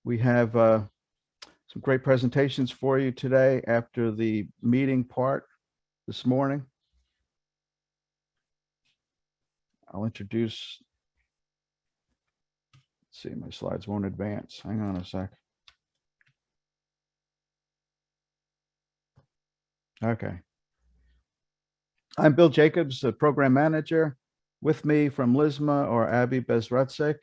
We have some great presentations for you today after the meeting part this morning. I'll introduce, let's see, my slides won't advance. Hang on a sec. Okay. I'm Bill Jacobs, the program manager. With me from LIISMA are Abby Bezrutsik,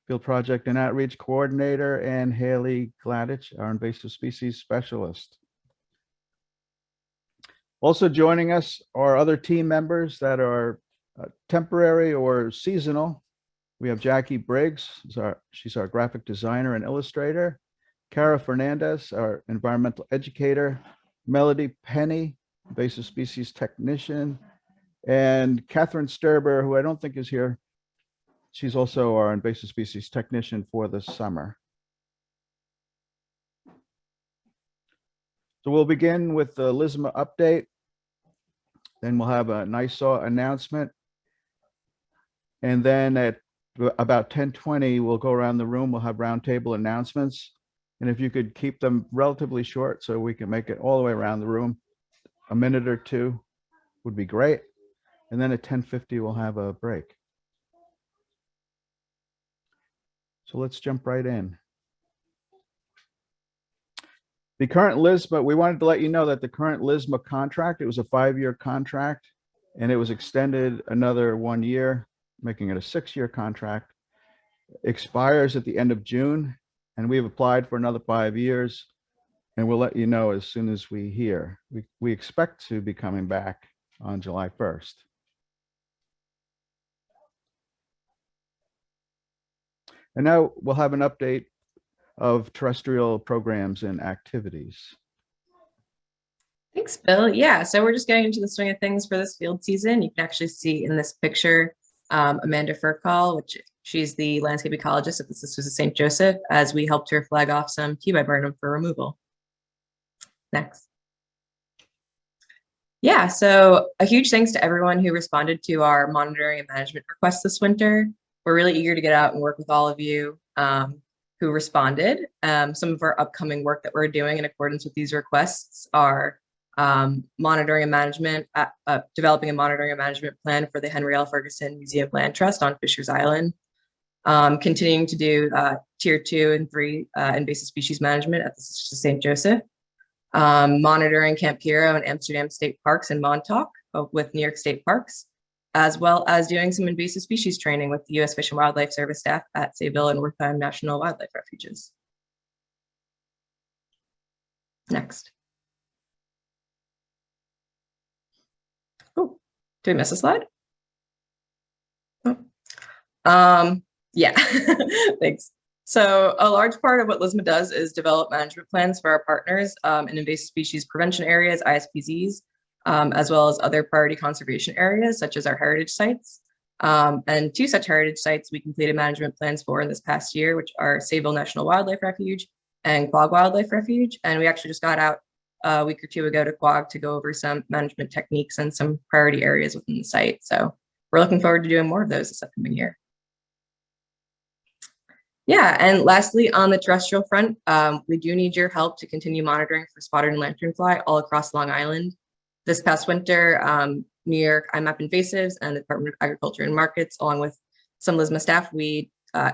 field project and outreach coordinator, and Haley Gladich, our invasive species specialist. Also joining us are other team members that are temporary or seasonal. We have Jackie Briggs, she's our graphic designer and illustrator. Cara Fernandez, our environmental educator. Melody Penny, invasive species technician. And Catherine Sturber, who I don't think is here. She's also our invasive species technician for the summer. So we'll begin with the LIISMA update. Then we'll have a NISA announcement. And then at about 10:20, we'll go around the room. We'll have roundtable announcements. And if you could keep them relatively short so we can make it all the way around the room, a minute or two would be great. And then at 10:50, we'll have a break. So let's jump right in. The current LIISMA, we wanted to let you know that the current LIISMA contract, it was a 5-year contract, and it was extended another 1 year, making it a 6-year contract. Expires at the end of June, and we've applied for another 5 years, and we'll let you know as soon as we hear. We expect to be coming back on July 1st. And now we'll have an update of terrestrial programs and activities. Thanks, Bill. Yeah, so we're just getting into the swing of things for this field season. You can actually see in this picture Amanda Furcall, which she's the landscape ecologist at the Sisters of St. Joseph, as we helped her flag off some T-viburnum for removal. Next. Yeah, so a huge thanks to everyone who responded to our monitoring and management requests this winter. We're really eager to get out and work with all of you who responded. Some of our upcoming work that we're doing in accordance with these requests are monitoring and management, developing a monitoring and management plan for the Henry L. Ferguson Museum Land Trust on Fisher's Island, continuing to do tier 2 and 3 invasive species management at the Sisters of St. Joseph, monitoring Camp Hero and Amsterdam State Parks and Montauk with New York State Parks, as well as doing some invasive species training with the U.S. Fish and Wildlife Service staff at Sayville and Wertheim National Wildlife Refuges. Next. Oh, did we miss a slide? Oh. Yeah, thanks. So a large part of what LIISMA does is develop management plans for our partners in invasive species prevention areas, ISPZs, as well as other priority conservation areas, such as our heritage sites. And 2 such heritage sites we completed management plans for in this past year, which are Sayville National Wildlife Refuge and Quogue Wildlife Refuge. And we actually just got out a week or 2 ago to Quogue to go over some management techniques and some priority areas within the site. So we're looking forward to doing more of those this upcoming year. Yeah, and lastly, on the terrestrial front, we do need your help to continue monitoring for spotted and lanternfly all across Long Island. This past winter, New York IMap Invasives and the Department of Agriculture and Markets, along with some LIISMA staff, we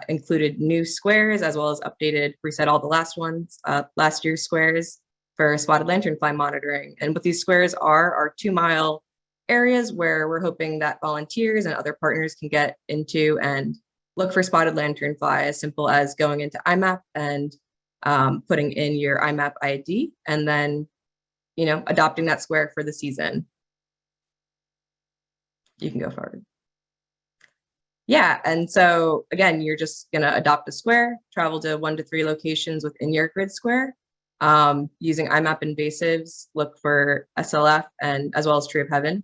included new squares as well as updated, reset all the last year's squares for spotted lanternfly monitoring. And what these squares are 2-mile areas where we're hoping that volunteers and other partners can get into and look for spotted lanternfly, as simple as going into IMap and putting in your IMap ID, and then adopting that square for the season. You can go forward. Yeah, and so again, you're just gonna adopt a square, travel to 1 to 3 locations within your grid square, using IMap Invasives, look for SLF and as well as Tree of Heaven,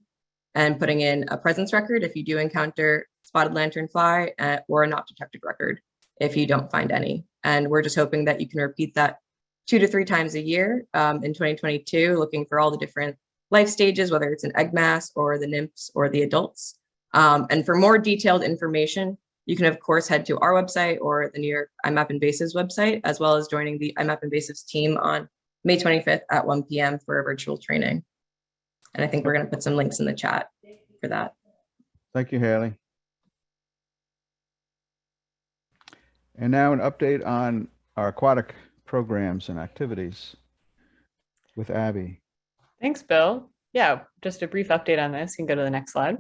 and putting in a presence record if you do encounter spotted lanternfly, or a not detected record if you don't find any. And we're just hoping that you can repeat that 2 to 3 times a year in 2022, looking for all the different life stages, whether it's an egg mass or the nymphs or the adults. And for more detailed information, You can, of course, head to our website or the New York IMap Invasives website, as well as joining the IMap Invasives team on May 25th at 1 p.m. for a virtual training. And I think we're going to put some links in the chat for that. Thank you, Haley. And now an update on our aquatic programs and activities with Abby. Thanks, Bill. Yeah, just a brief update on this. You can go to the next slide.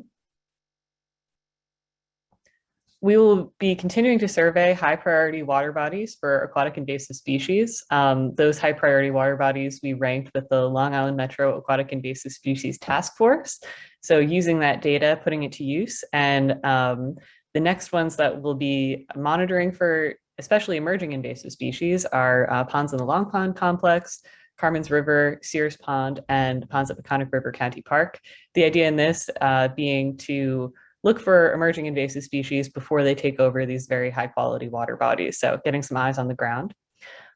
We will be continuing to survey high priority water bodies for aquatic invasive species. Those high priority water bodies we ranked with the Long Island Metro Aquatic Invasive Species Task Force. So using that data, putting it to use. And the next ones that we'll be monitoring for especially emerging invasive species are ponds in the Long Pond Complex, Carmen's River, Sears Pond, and ponds at Peconic River County Park. The idea in this being to look for emerging invasive species before they take over these very high quality water bodies. So getting some eyes on the ground.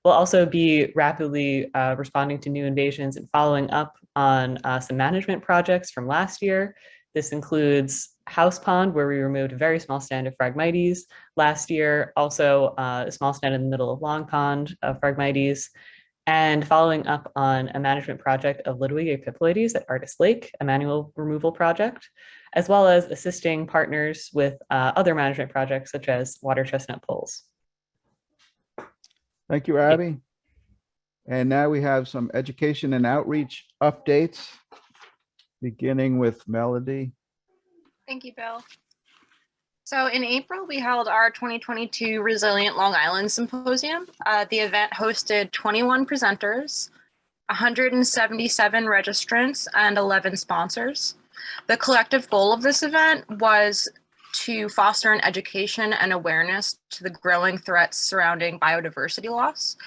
We'll also be rapidly responding to new invasions and following up on some management projects from last year. This includes House Pond, where we removed a very small stand of Phragmites last year. Also a small stand in the middle of Long Pond of Phragmites. And following up on a management project of Ludwig Piploides at Artist Lake, a manual removal project, as well as assisting partners with other management projects such as water chestnut poles. Thank you, Abby. And now we have some education and outreach updates, beginning with Melody. Thank you, Bill. So in April, we held our 2022 Resilient Long Island Symposium. The event hosted 21 presenters, 177 registrants, and 11 sponsors. The collective goal of this event was to foster an education and awareness to the growing threats surrounding biodiversity loss,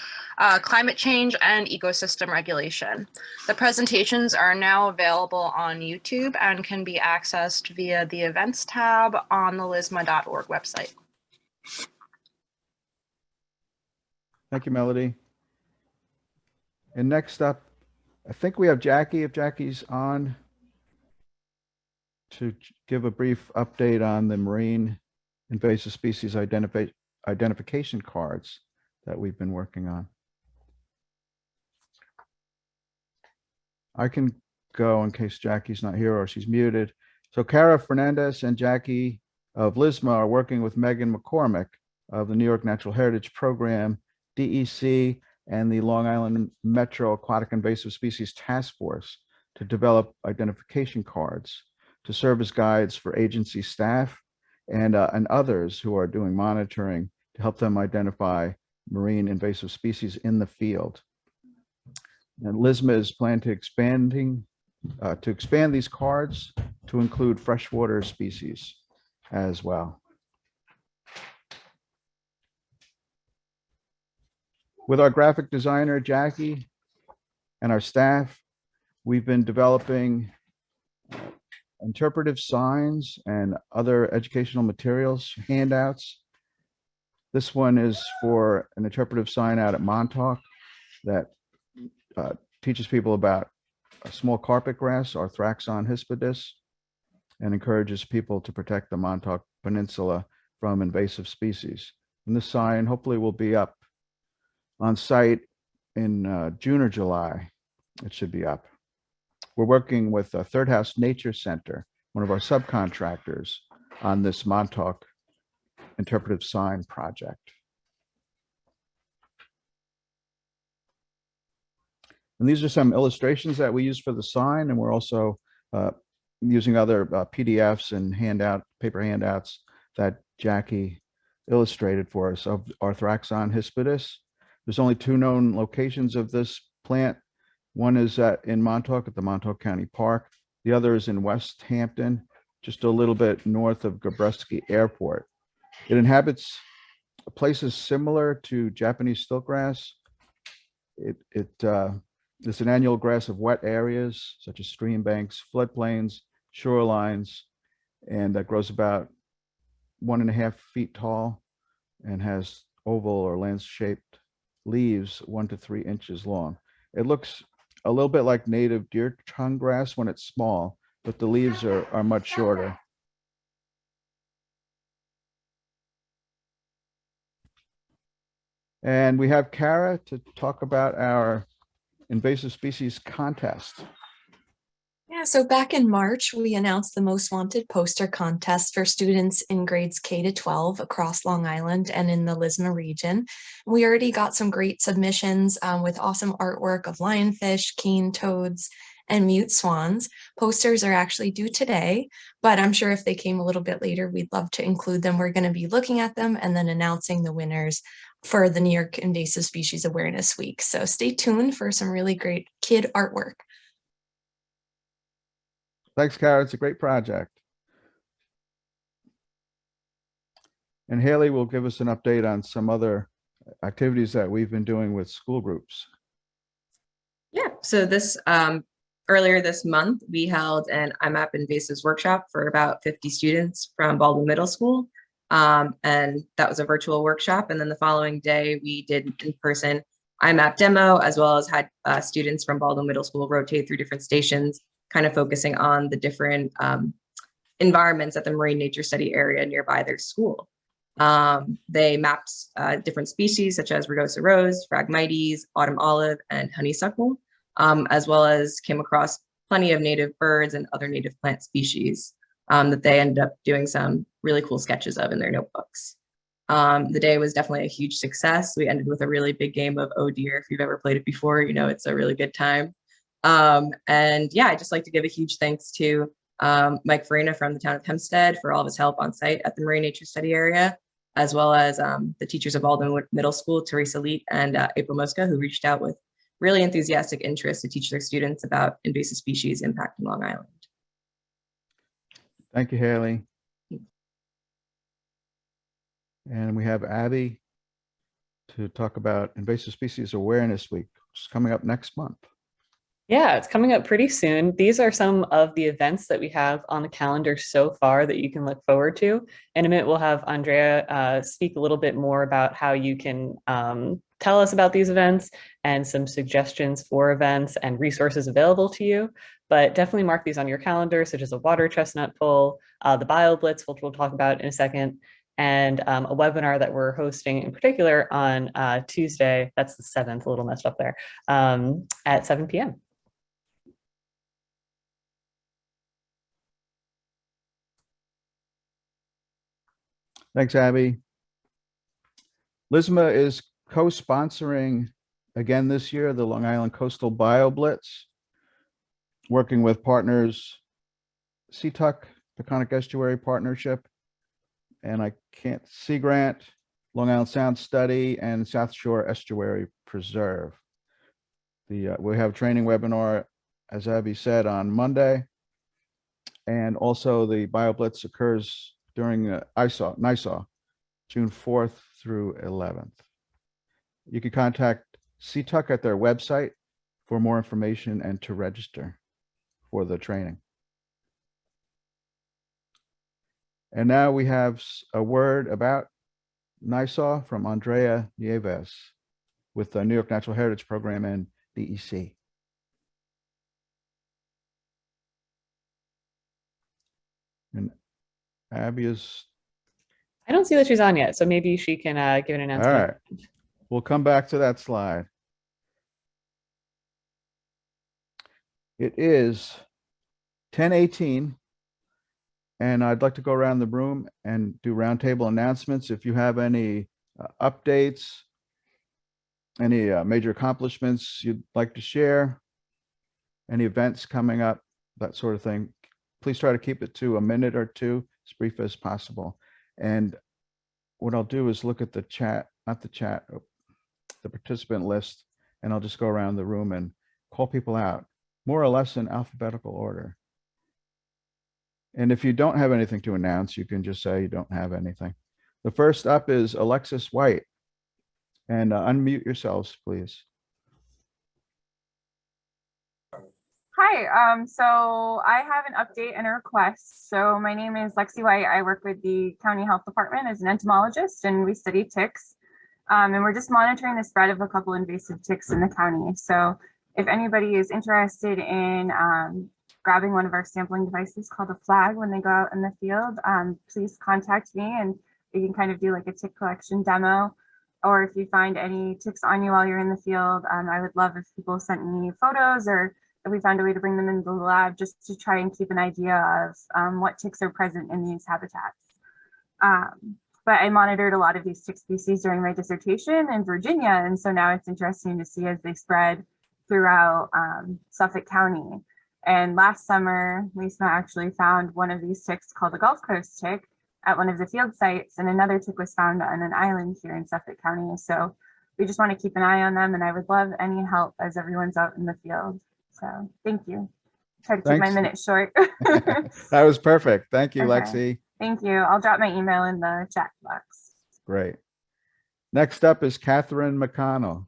climate change, and ecosystem regulation. The presentations are now available on YouTube and can be accessed via the events tab on the LIISMA.org website. Thank you, Melody. And next up, I think we have Jackie, if Jackie's on, to give a brief update on the marine invasive species identification cards that we've been working on. I can go in case Jackie's not here or she's muted. So Cara Fernandez and Jackie of LIISMA are working with Megan McCormick of the New York Natural Heritage Program, DEC, and the Long Island Metro Aquatic Invasive Species Task Force to develop identification cards to serve as guides for agency staff and others who are doing monitoring to help them identify marine invasive species in the field. And LIISMA is planning to expand these cards to include freshwater species as well. With our graphic designer, Jackie, and our staff, we've been developing interpretive signs and other educational materials, handouts. This one is for an interpretive sign out at Montauk that teaches people about a small carpet grass, Arthraxon Hispidis, and encourages people to protect the Montauk Peninsula from invasive species. And this sign hopefully will be up on site in June or July. It should be up. We're working with Third House Nature Center, one of our subcontractors, on this Montauk interpretive sign project. And these are some illustrations that we use for the sign, and we're also using other PDFs and paper handouts that Jackie illustrated for us of Arthraxon Hispidis. There's only 2 known locations of this plant. One is in Montauk at the Montauk County Park. The other is in West Hampton, just a little bit north of Gabreski Airport. It inhabits places similar to Japanese stiltgrass. It's an annual grass of wet areas such as stream banks, floodplains, shorelines, and that grows about 1.5 feet tall and has oval or lance-shaped leaves 1 to 3 inches long. It looks a little bit like native deer tongue grass when it's small, but the leaves are much shorter. And we have Kara to talk about our invasive species contest. Yeah, so back in March, we announced the Most Wanted poster contest for students in grades K to 12 across Long Island and in the LIISMA region. We already got some great submissions with awesome artwork of lionfish, cane toads, and mute swans. Posters are actually due today, but I'm sure if they came a little bit later, we'd love to include them. We're going to be looking at them and then announcing the winners for the New York Invasive Species Awareness Week. So stay tuned for some really great kid artwork. Thanks, Kara. It's a great project. And Haley will give us an update on some other activities that we've been doing with school groups. Yeah, so this earlier this month, we held an IMap Invasives workshop for about 50 students from Baldwin Middle School. And that was a virtual workshop. And then the following day, we did an in-person IMap demo, as well as had students from Baldwin Middle School rotate through different stations, kind of focusing on the different environments at the marine nature study area nearby their school. They mapped different species such as Rugosa rose, Phragmites, autumn olive, and honeysuckle, as well as came across plenty of native birds and other native plant species that they ended up doing some really cool sketches of in their notebooks. The day was definitely a huge success. We ended with a really big game of Oh Dear. If you've ever played it before, you know it's a really good time. And yeah, I'd just like to give a huge thanks to Mike Farina from the town of Hempstead for all of his help on site at the Marine Nature Study area, as well as the teachers of Baldwin Middle School, Teresa Leet and April Mosca, who reached out with really enthusiastic interest to teach their students about invasive species impacting Long Island. Thank you, Haley. And we have Abby to talk about Invasive Species Awareness Week, which is coming up next month. Yeah, it's coming up pretty soon. These are some of the events that we have on the calendar so far that you can look forward to. In a minute, we'll have Andrea speak a little bit more about how you can tell us about these events and some suggestions for events and resources available to you. But definitely mark these on your calendar, such as a water chestnut pull, the Bio Blitz, which we'll talk about in a second, and a webinar that we're hosting in particular on Tuesday, that's the 7th, a little messed up there, at 7 p.m. Thanks, Abby. LIISMA is co-sponsoring again this year the Long Island Coastal Bio Blitz, working with partners CTUC, Taconic Estuary Partnership, and I can't Sea Grant, Long Island Sound Study, and South Shore Estuary Preserve. We have a training webinar, as Abby said, on Monday, and also the Bio Blitz occurs during NISA, June 4th through 11th. You can contact CTUC at their website for more information and to register for the training. And now we have a word about NISA from Andrea Nieves with the New York Natural Heritage Program and DEC. And Abby is... I don't see that she's on yet, so maybe she can give an announcement. All right, we'll come back to that slide. It is 10:18, and I'd like to go around the room and do roundtable announcements. If you have any updates, any major accomplishments you'd like to share, any events coming up, that sort of thing, please try to keep it to a minute or two, as brief as possible. And what I'll do is look at the chat, not the chat, the participant list, and I'll just go around the room and call people out, more or less in alphabetical order. And if you don't have anything to announce, you can just say you don't have anything. The first up is Alexis White. And unmute yourselves, please. Hi, so I have an update and a request. So my name is Lexi White. I work with the County Health Department as an entomologist, and we study ticks. And we're just monitoring the spread of a couple invasive ticks in the county. So if anybody is interested in grabbing one of our sampling devices called a flag when they go out in the field, please contact me and we can kind of do like a tick collection demo. or if you find any ticks on you while you're in the field, I would love if people sent me photos, or if we found a way to bring them into the lab, just to try and keep an idea of what ticks are present in these habitats. But I monitored a lot of these tick species during my dissertation in Virginia, and so now it's interesting to see as they spread throughout Suffolk County. And last summer, LIISMA actually found one of these ticks called the Gulf Coast tick at one of the field sites, and another tick was found on an island here in Suffolk County. So we just want to keep an eye on them, and I would love any help as everyone's out in the field. So thank you. Try to keep my Thanks. minutes short. That was perfect. Thank you, Okay. Lexi. Thank you. I'll drop my email in the chat box. Great. Next up is Catherine McConnell.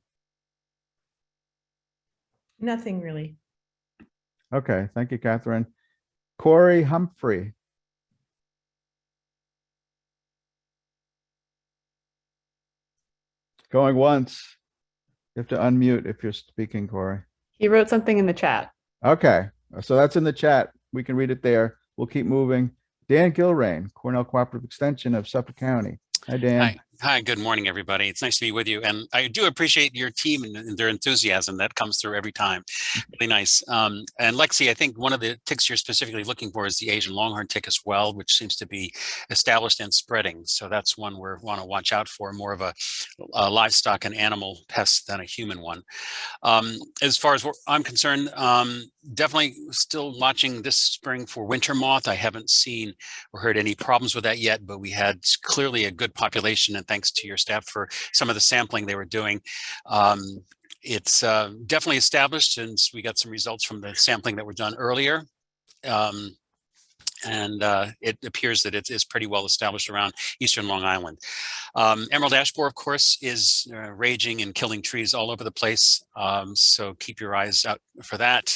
Nothing really. Okay, thank you, Catherine. Corey Humphrey. Going once. You have to unmute if you're speaking, Corey. He wrote something in the chat. Okay, so that's in the chat. We can read it there. We'll keep moving. Dan Gilray, Cornell Cooperative Extension of Suffolk County. Hi, Dan. Hi, good morning, everybody. It's nice to be with you. And I do appreciate your team and their enthusiasm that comes through every time. Really nice. And Lexi, I think one of the ticks you're specifically looking for is the Asian longhorn tick as well, which seems to be established and spreading. So that's one we want to watch out for, more of a livestock and animal pest than a human one. As far as I'm concerned, definitely still watching this spring for winter moth. I haven't seen or heard any problems with that yet, but we had clearly a good population, and thanks to your staff for some of the sampling they were doing. It's definitely established, and we got some results from the sampling that were done earlier. And it appears that it is pretty well established around eastern Long Island. Emerald ash borer, of course, is raging and killing trees all over the place. So keep your eyes out for that.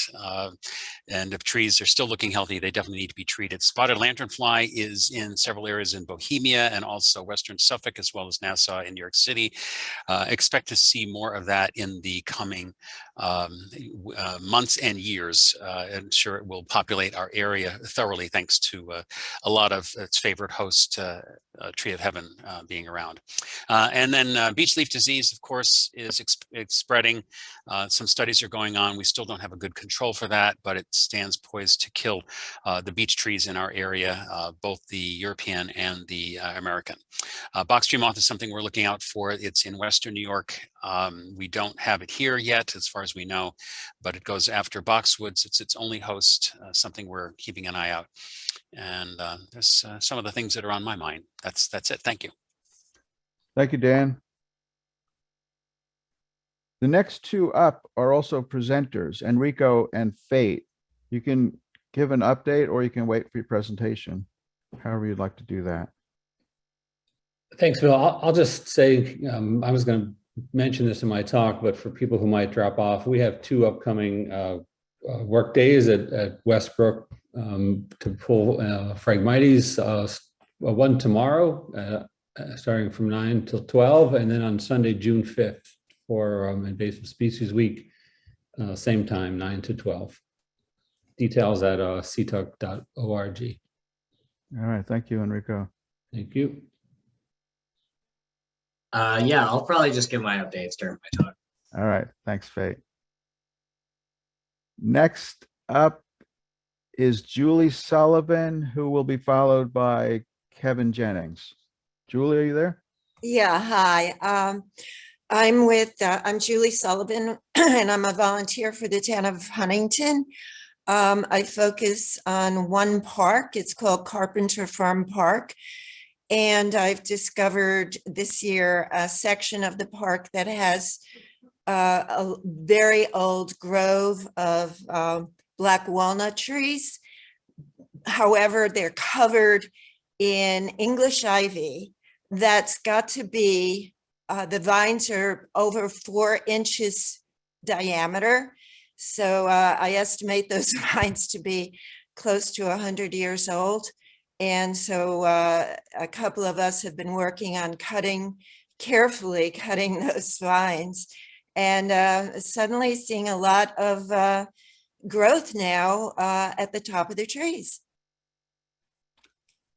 And if trees are still looking healthy, they definitely need to be treated. Spotted lanternfly is in several areas in Bohemia and also Western Suffolk, as well as Nassau and New York City. Expect to see more of that in the coming months and years. I'm sure it will populate our area thoroughly, thanks to a lot of its favorite host, Tree of Heaven, being around. And then beech leaf disease, of course, is spreading. Some studies are going on. We still don't have a good control for that, but it stands poised to kill the beech trees in our area, both the European and the American. Box tree moth is something we're looking out for. It's in Western New York. We don't have it here yet, as far as we know, but it goes after boxwoods. It's its only host, something we're keeping an eye out. And there's some of the things that are on my mind. That's it. Thank you. Thank you, Dan. The next two up are also presenters, Enrico and Fate. You can give an update or you can wait for your presentation, however you'd like to do that. Thanks, Bill. I'll just say, I was going to mention this in my talk, but for people who might drop off, we have two upcoming work days at Westbrook to pull Phragmites, one tomorrow, starting from 9 till 12, and then on Sunday, June 5th for Invasive Species Week, same time, 9 to 12. Details at ctuc.org. All right, thank you, Enrico. Thank you. Yeah, I'll probably just give my updates during my talk. All right, thanks, Fate. Next up is Julie Sullivan, who will be followed by Kevin Jennings. Julie, are you there? Yeah, hi. I'm Julie Sullivan, and I'm a volunteer for the town of Huntington. I focus on one park. It's called Carpenter Farm Park. And I've discovered this year a section of the park that has a very old grove of black walnut trees. However, they're covered in English ivy. That's got to be, the vines are over 4 inches diameter. So I estimate those vines to be close to 100 years old. And so a couple of us have been working on carefully cutting those vines, and suddenly seeing a lot of growth now at the top of the trees.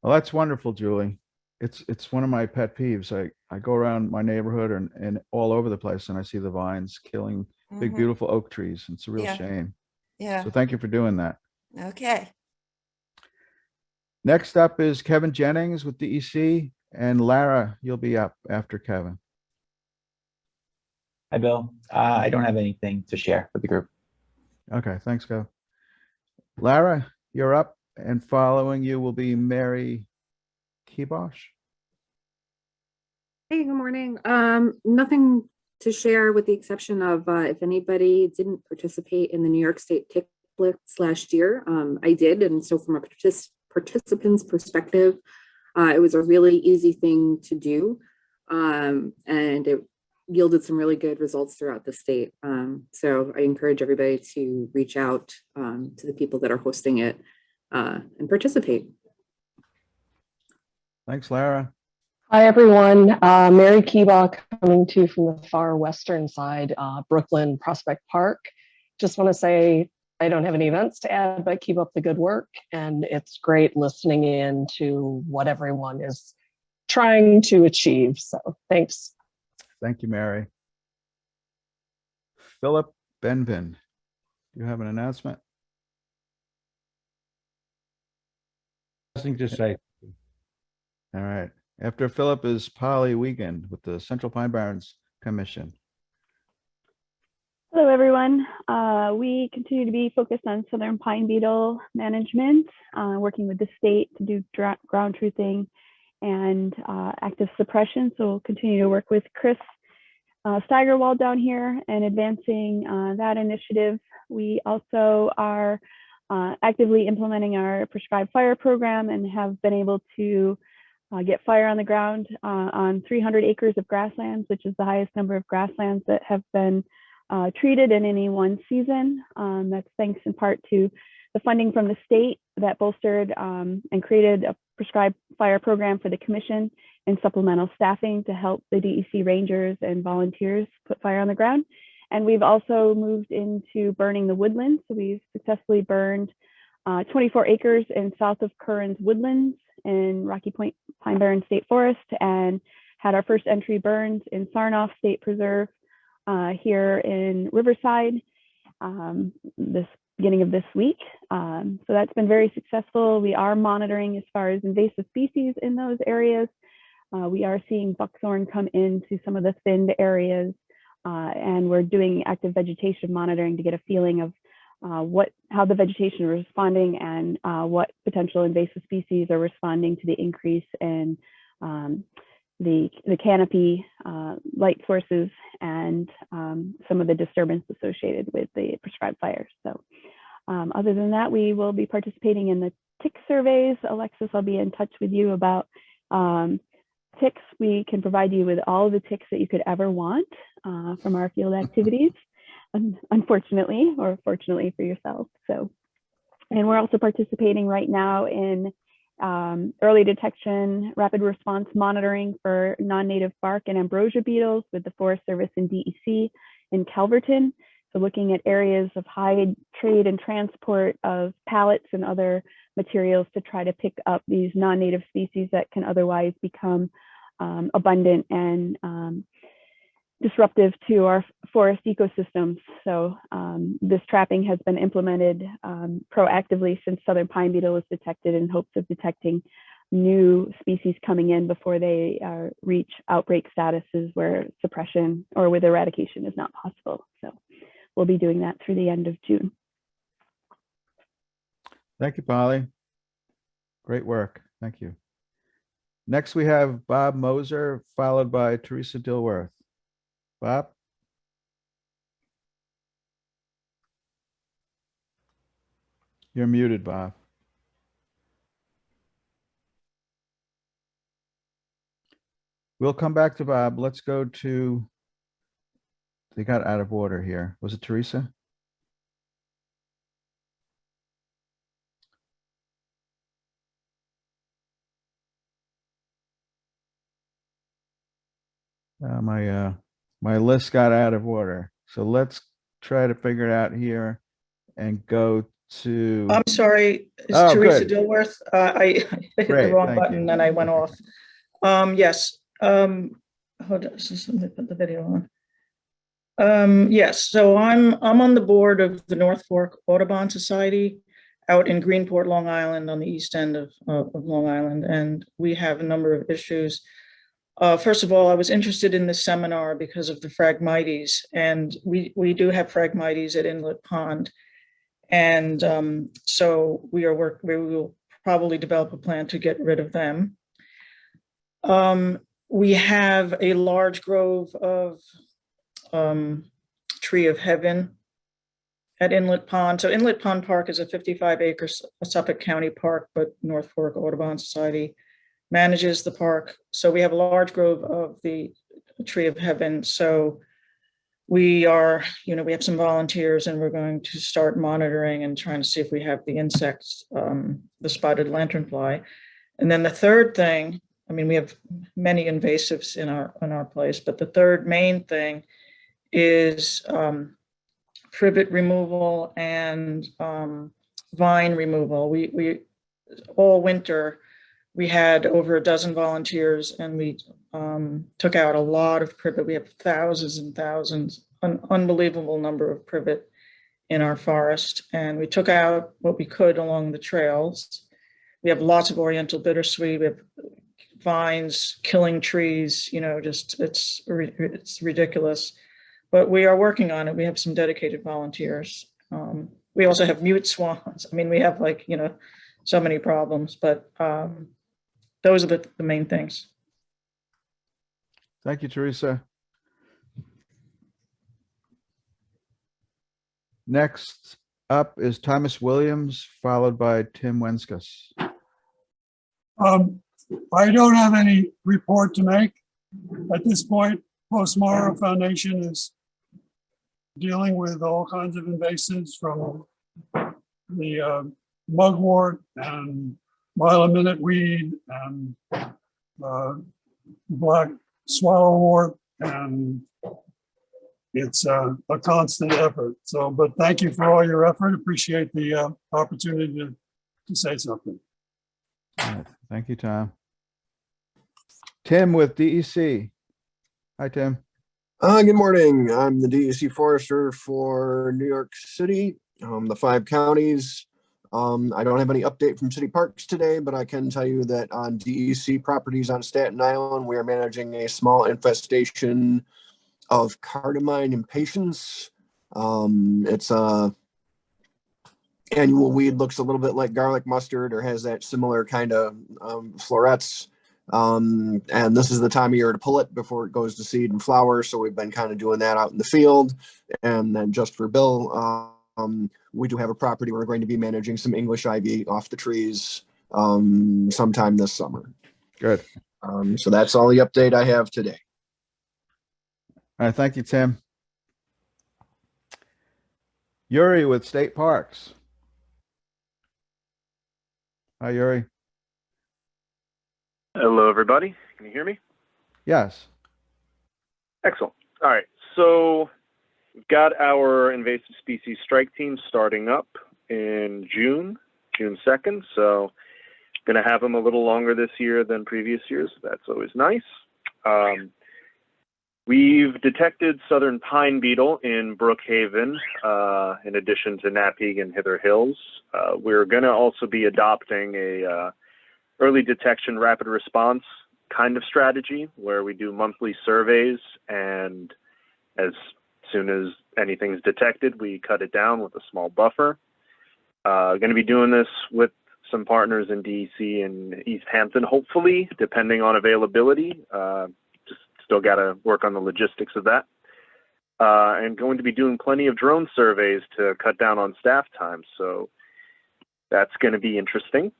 Well, that's wonderful, Julie. it's one of my pet peeves. I go around my neighborhood and all over the place, and I see the vines killing big, Mhm. beautiful oak trees. It's a real Yeah. shame. Yeah, So thank you for doing that. okay. Next up is Kevin Jennings with DEC, and Lara, you'll be up after Kevin. Hi, Bill. I don't have anything to share with the group. Okay, thanks, Kev. Lara, you're up, and following you will be Mary Kibosh. Hey, good morning. Nothing to share with the exception of if anybody didn't participate in the New York State Tick Blitz last year, I did. And so from a participant's perspective, it was a really easy thing to do. And it yielded some really good results throughout the state. So I encourage everybody to reach out to the people that are hosting it and participate. Thanks, Lara. Hi, everyone. Mary Keebach coming to you from the far western side, Brooklyn Prospect Park. Just want to say I don't have any events to add, but keep up the good work. And it's great listening in to what everyone is trying to achieve. So thanks. Thank you, Mary. Philip Benvin, you have an announcement? Nothing to say. All right. After Philip is Polly Wiegand with the Central Pine Barrens Commission. Hello, everyone. We continue to be focused on southern pine beetle management, working with the state to do ground truthing and active suppression. So we'll continue to work with Chris Steigerwald down here and advancing that initiative. We also are actively implementing our prescribed fire program and have been able to get fire on the ground on 300 acres of grasslands, which is the highest number of grasslands that have been treated in any one season. That's thanks in part to the funding from the state that bolstered and created a prescribed fire program for the commission and supplemental staffing to help the DEC rangers and volunteers put fire on the ground. And we've also moved into burning the woodlands. So we've successfully burned 24 acres in south of Curran's Woodlands in Rocky Point Pine Barren State Forest, and had our first entry burns in Sarnoff State Preserve here in Riverside this beginning of this week. So that's been very successful. We are monitoring as far as invasive species in those areas. We are seeing buckthorn come into some of the thinned areas, and we're doing active vegetation monitoring to get a feeling of how the vegetation is responding and what potential invasive species are responding to the increase in the canopy light sources and some of the disturbance associated with the prescribed fires. So other than that, we will be participating in the tick surveys. Alexis, I'll be in touch with you about ticks. We can provide you with all of the ticks that you could ever want from our field activities, unfortunately, or fortunately for yourself. So, and we're also participating right now in early detection, rapid response monitoring for non-native bark and ambrosia beetles with the Forest Service and DEC in Calverton. So looking at areas of high trade and transport of pallets and other materials to try to pick up these non-native species that can otherwise become abundant and disruptive to our forest ecosystems. So this trapping has been implemented proactively since southern pine beetle was detected in hopes of detecting new species coming in before they reach outbreak statuses where suppression or with eradication is not possible. So we'll be doing that through the end of June. Thank you, Polly. Great work. Thank you. Next, we have Bob Moser, followed by Teresa Dilworth. Bob? You're muted, Bob. We'll come back to Bob. Let's go to, they got out of order here. Was it Teresa? My list got out of order. So let's try to figure it out here and go to. I'm sorry, it's Oh, Teresa good. Dilworth. I hit Great, the wrong thank button you. and I went off. Yes. Hold on, just let me put the video on. Yes, so I'm on the board of the North Fork Audubon Society out in Greenport, Long Island, on the east end of Long Island, and we have a number of issues. First of all, I was interested in this seminar because of the Phragmites, and we do have Phragmites at Inlet Pond, and so we will probably develop a plan to get rid of them. We have a large grove of Tree of Heaven at Inlet Pond. So Inlet Pond Park is a 55-acre Suffolk County park, but North Fork Audubon Society manages the park. So we have a large grove of the Tree of Heaven. So we are, we have some volunteers, and we're going to start monitoring and trying to see if we have the insects, the spotted lanternfly. And then the third thing, we have many invasives in our place, but the third main thing is privet removal and vine removal. We all winter, we had over a dozen volunteers, and we took out a lot of privet. We have thousands and thousands, an unbelievable number of privet in our forest. And we took out what we could along the trails. We have lots of oriental bittersweet. We have vines killing trees, it's ridiculous. But we are working on it. We have some dedicated volunteers. We also have mute swans. We have so many problems, but those are the main things. Thank you, Teresa. Next up is Thomas Williams, followed by Tim Wenskus. I don't have any report to make at this point. Postmara Foundation is dealing with all kinds of invasives, from the mugwort and mile-a-minute weed and black swallowwort, and it's a constant effort. So, but thank you for all your effort. Appreciate the opportunity to say something. All right. Thank you, Tom. Tim with DEC. Hi, Tim. Good morning. I'm the DEC forester for New York City, the 5 counties. I don't have any update from city parks today, but I can tell you that on DEC properties on Staten Island, we are managing a small infestation of cardamine impatiens. It's a annual weed, looks a little bit like garlic mustard, or has that similar kind of florets. And this is the time of year to pull it before it goes to seed and flower. So we've been kind of doing that out in the field. And then just for Bill, we do have a property we're going to be managing some English ivy off the trees sometime this summer. Good. So that's all the update I have today. All right, thank you, Tim. Yuri with State Parks. Hi, Yuri. Hello, everybody. Can you hear me? Yes. Excellent. All right. So we've got our invasive species strike team starting up in June 2nd. So going to have them a little longer this year than previous years. That's always nice. We've detected southern pine beetle in Brookhaven, in addition to Napeague and Hither Hills. We're going to also be adopting a early detection, rapid response kind of strategy, where we do monthly surveys, and as soon as anything's detected, we cut it down with a small buffer. Going to be doing this with some partners in DC and East Hampton, hopefully, depending on availability. Just still got to work on the logistics of that. And going to be doing plenty of drone surveys to cut down on staff time. So that's going to be interesting.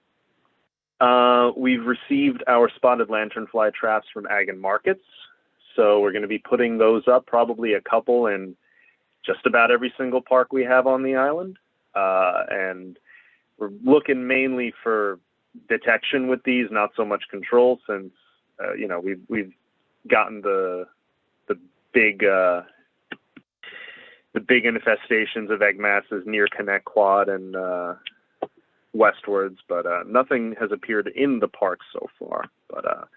We've received our spotted lanternfly traps from Ag and Markets. So we're going to be putting those up, probably a couple in just about every single park we have on the island. And we're looking mainly for detection with these, not so much control, since we've gotten the big infestations of egg masses near Connect Quad and westwards, but nothing has appeared in the park so far. But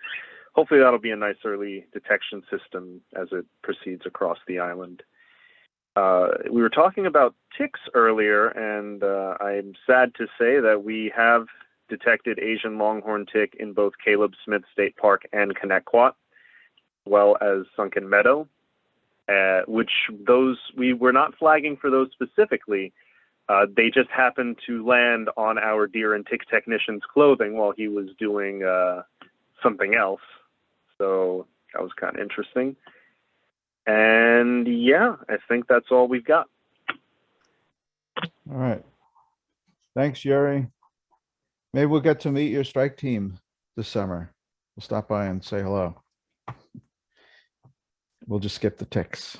hopefully that'll be a nice early detection system as it proceeds across the island. We were talking about ticks earlier, and I'm sad to say that we have detected Asian longhorn tick in both Caleb Smith State Park and Connecticut, as well as Sunken Meadow, which those we were not flagging for those specifically. They just happened to land on our deer and tick technician's clothing while he was doing something else. So that was kind of interesting. And yeah, I think that's all we've got. All right. Thanks, Jennings. Maybe we'll get to meet your strike team this summer. We'll stop by and say hello. We'll just skip the ticks.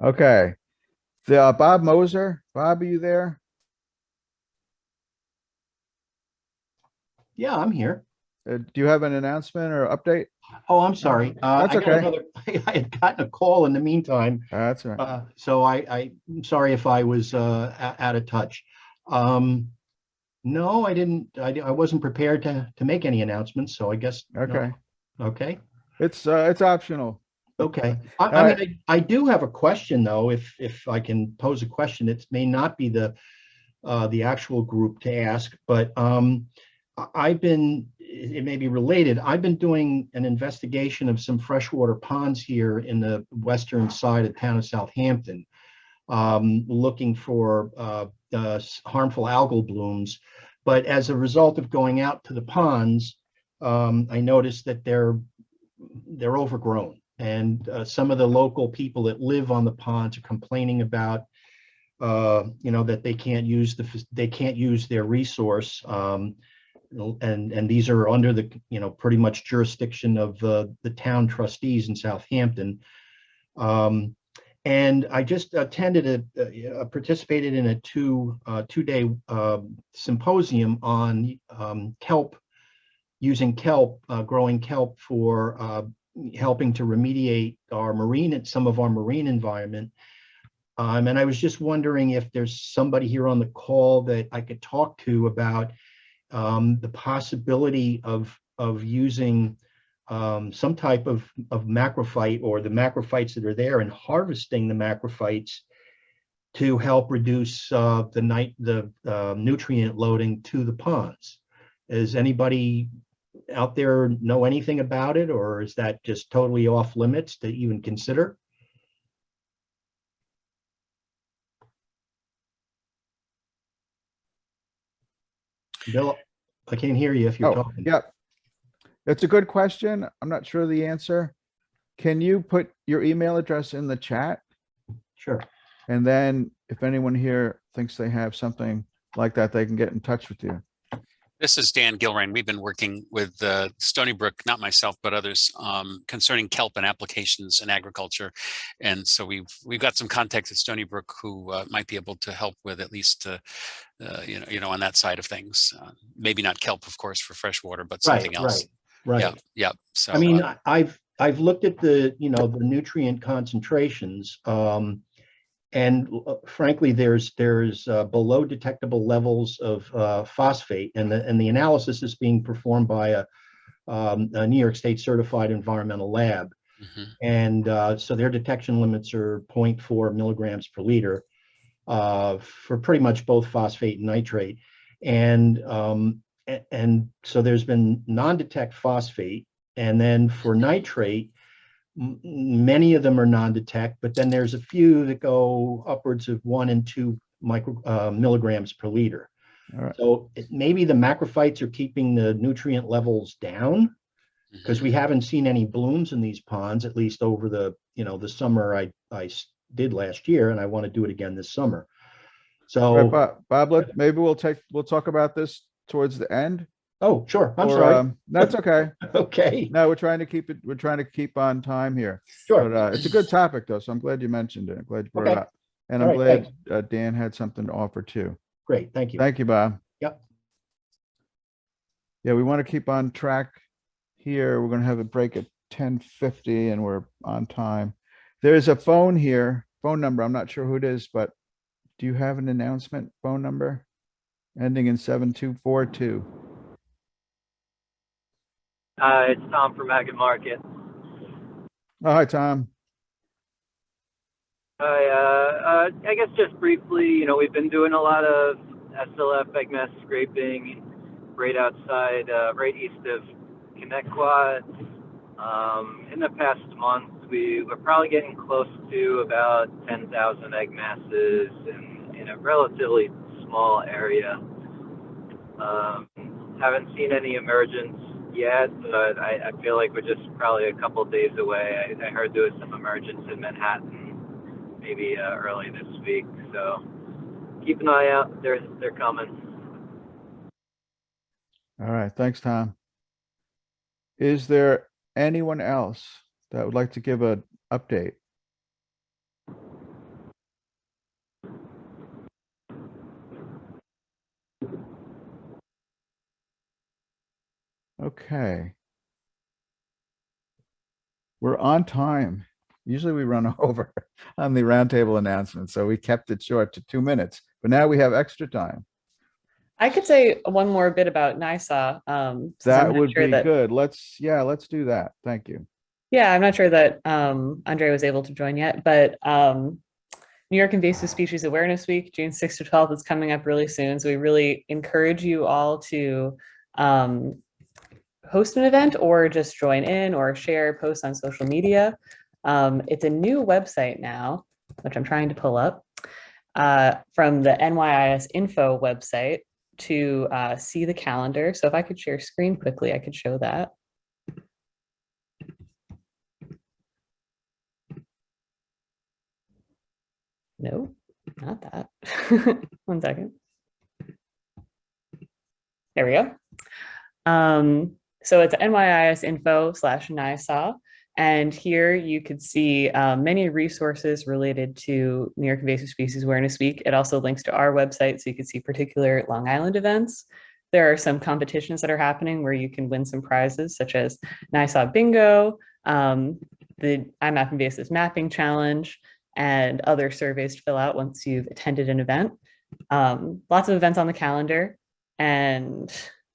Okay. Bob Moser. Bob, are you there? Yeah, I'm here. Do you have an announcement or update? Oh, I'm sorry. That's okay. I had gotten a call in the meantime. That's all right. So I'm sorry if I was out of touch. No, I didn't. I wasn't prepared to make any announcements. So I guess. Okay. No. Okay. It's optional. Okay. I mean, I do have a question though. If I can pose a question, it may not be the actual group to ask, but it may be related. I've been doing an investigation of some freshwater ponds here in the western side of the town of Southampton, looking for harmful algal blooms. But as a result of going out to the ponds, I noticed that they're overgrown, and some of the local people that live on the ponds are complaining about, that they can't use their resource. And these are under the pretty much jurisdiction of the town trustees in Southampton. And I just attended participated in a two-day symposium on kelp, using kelp, growing kelp for helping to remediate some of our marine environment. And I was just wondering if there's somebody here on the call that I could talk to about the possibility of using some type of macrophyte, or the macrophytes that are there, and harvesting the macrophytes to help reduce the nutrient loading to the ponds. Does anybody out there know anything about it, or is that just totally off limits to even consider? Bill, I can't hear you if you're talking. Yep. It's a good question. I'm not sure the answer. Can you put your email address in the chat? Sure. And then if anyone here thinks they have something like that, they can get in touch with you. This is Dan Gilray, and we've been working with Stony Brook, not myself, but others, concerning kelp and applications in agriculture. And so we've got some contacts at Stony Brook who might be able to help with at least, on that side of things. Maybe not kelp, of course, for freshwater, but something else. Right. Yeah. So I mean, I've looked at the nutrient concentrations, and frankly, there's below detectable levels of phosphate, and the analysis is being performed by a New York State certified environmental lab. And so their detection limits are 0.4 milligrams per liter for pretty much both phosphate and nitrate. And so there's been non-detect phosphate, and then for nitrate, many of them are non-detect, but then there's a few that go upwards of 1 and 2 milligrams per liter. Right. So maybe the macrophytes are keeping the nutrient levels down, because we haven't seen any blooms in these ponds, at least over the summer I did last year, and I want to do it again this summer. So Bob, maybe we'll talk about this towards the end. Oh, sure. I'm sorry. That's okay. Okay. No, we're trying to keep on time here. Sure. But it's a good topic though, so I'm glad you mentioned it. I'm glad you brought it up. And I'm glad Dan had something to offer too. Great. Thank you. Thank you, Bob. Yep. Yeah, we want to keep on track here. We're going to have a break at 10:50 and we're on time. There's a phone number. I'm not sure who it is, but do you have an announcement phone number ending in 7242? It's Tom from Agate Market. Oh, hi, Tom. Hi, I guess just briefly, you know, we've been doing a lot of SLF egg mass scraping right outside, right east of Connecticut. In the past month, we're probably getting close to about 10,000 egg masses in a relatively small area. Haven't seen any emergence yet, but I feel like we're just probably a couple days away. I heard there was some emergence in Manhattan, maybe early this week. So keep an eye out. They're coming. All right. Thanks, Tom. Is there anyone else that would like to give an update? Okay. We're on time. Usually we run over on the roundtable announcement, so we kept it short to 2 minutes, but now we have extra time. I could say one more bit about NISA. That would be good. Let's do that. Thank you. Yeah, I'm not sure that Andre was able to join yet, but New York Invasive Species Awareness Week, June 6th to 12th, is coming up really soon. So we really encourage you all to host an event or just join in or share posts on social media. It's a new website now, which I'm trying to pull up from the NYIS info website to see the calendar. So if I could share screen quickly, I could show that. No, not that. 1 second. There we go. So it's NYIS info/NISA. And here you could see many resources related to New York Invasive Species Awareness Week. It also links to our website, so you can see particular Long Island events. There are some competitions that are happening where you can win some prizes, such as NISA Bingo, the IMap Invasives Mapping Challenge, and other surveys to fill out once you've attended an event. Lots of events on the calendar, and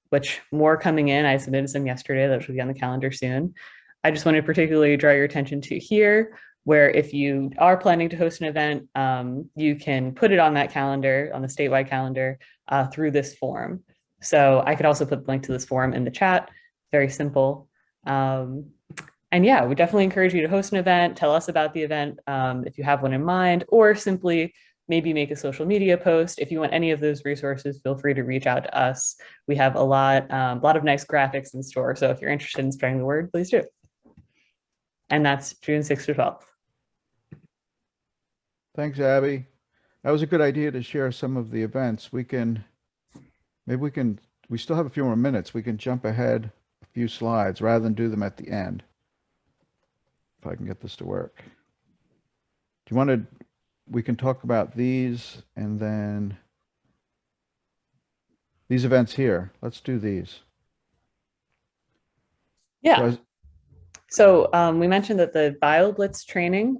which more coming in. I submitted some yesterday that should be on the calendar soon. I just want to particularly draw your attention to here, where if you are planning to host an event, you can put it on that calendar, on the statewide calendar, through this form. So I could also put the link to this form in the chat. Very simple. And yeah, we definitely encourage you to host an event, tell us about the event if you have one in mind, or simply maybe make a social media post. If you want any of those resources, feel free to reach out to us. We have a lot of nice graphics in store. So if you're interested in spreading the word, please do. And that's June 6th to 12th. Thanks, Abby. That was a good idea to share some of the events. We still have a few more minutes. We can jump ahead a few slides rather than do them at the end. If I can get this to work. Do you want to, we can talk about these and then these events here. Let's do these. Yeah. So we mentioned that the BioBlitz training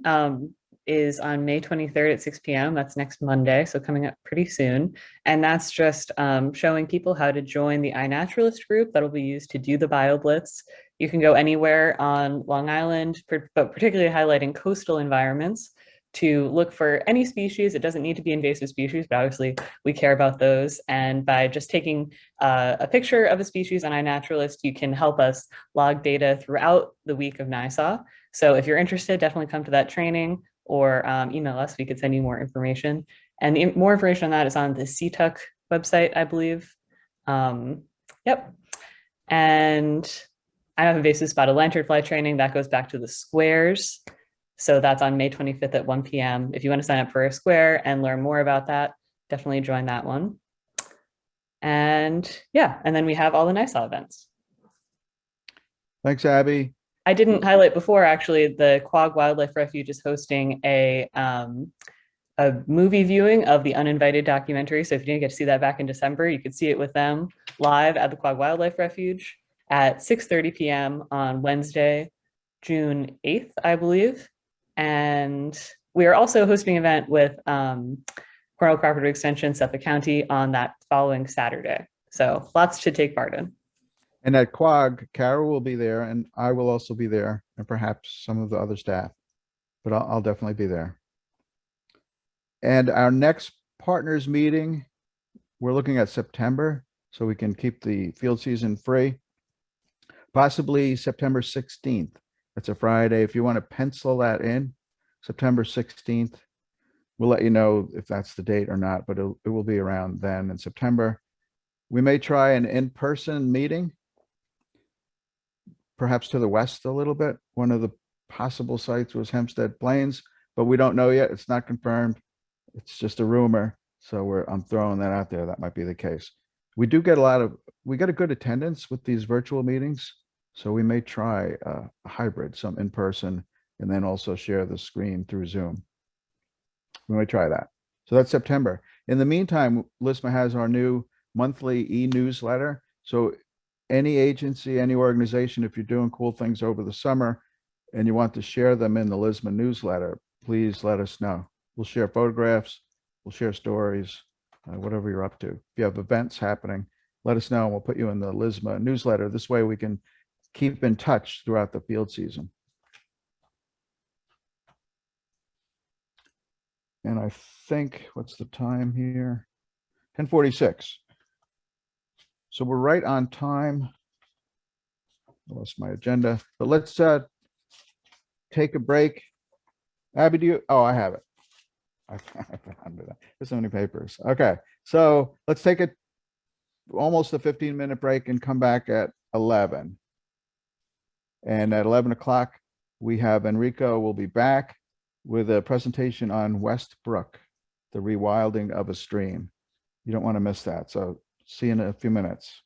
is on May 23rd at 6 p.m. That's next Monday, so coming up pretty soon. And that's just showing people how to join the iNaturalist group that'll be used to do the BioBlitz. You can go anywhere on Long Island, but particularly highlighting coastal environments to look for any species. It doesn't need to be invasive species, but obviously we care about those. And by just taking a picture of a species on iNaturalist, you can help us log data throughout the week of NISA. So if you're interested, definitely come to that training or email us. We could send you more information. And more information on that is on the CTUC website, I believe. Yep. And I have invasive spotted lanternfly training that goes back to the squares. So that's on May 25th at 1 p.m. If you want to sign up for a square and learn more about that, definitely join that one. And yeah, and then we have all the NISA events. Thanks, Abby. I didn't highlight before, actually, the Quag Wildlife Refuge is hosting a movie viewing of the Uninvited documentary. So if you didn't get to see that back in December, you could see it with them live at the Quag Wildlife Refuge at 6:30 p.m. on Wednesday, June 8th, I believe. And we are also hosting an event with Cornell Cooperative Extension, Suffolk County on that following Saturday. So lots to take part in. And at Quag, Carol will be there and I will also be there and perhaps some of the other staff, but I'll definitely be there. And our next partners meeting, we're looking at September so we can keep the field season free. Possibly September 16th. That's a Friday. If you want to pencil that in, September 16th, we'll let you know if that's the date or not, but it will be around then in September. We may try an in-person meeting, perhaps to the west a little bit. One of the possible sites was Hempstead Plains, but we don't know yet. It's not confirmed. It's just a rumor. So I'm throwing that out there. That might be the case. We do get we get a good attendance with these virtual meetings. So we may try a hybrid, some in person, and then also share the screen through Zoom. We may try that. So that's September. In the meantime, LIISMA has our new monthly e-newsletter. So any agency, any organization, if you're doing cool things over the summer and you want to share them in the LIISMA newsletter, please let us know. We'll share photographs, we'll share stories, whatever you're up to. If you have events happening, let us know and we'll put you in the LIISMA newsletter. This way we can keep in touch throughout the field season. And I think, what's the time here? 10:46. So we're right on time. I lost my agenda, but let's take a break. Abby, do you? Oh, I have it. I found it. There's so many papers. Okay, so let's take almost a 15-minute break and come back at 11. And at 11 o'clock, we have Enrico will be back with a presentation on West Brook, the rewilding of a stream. You don't want to miss that. So see you in a few minutes.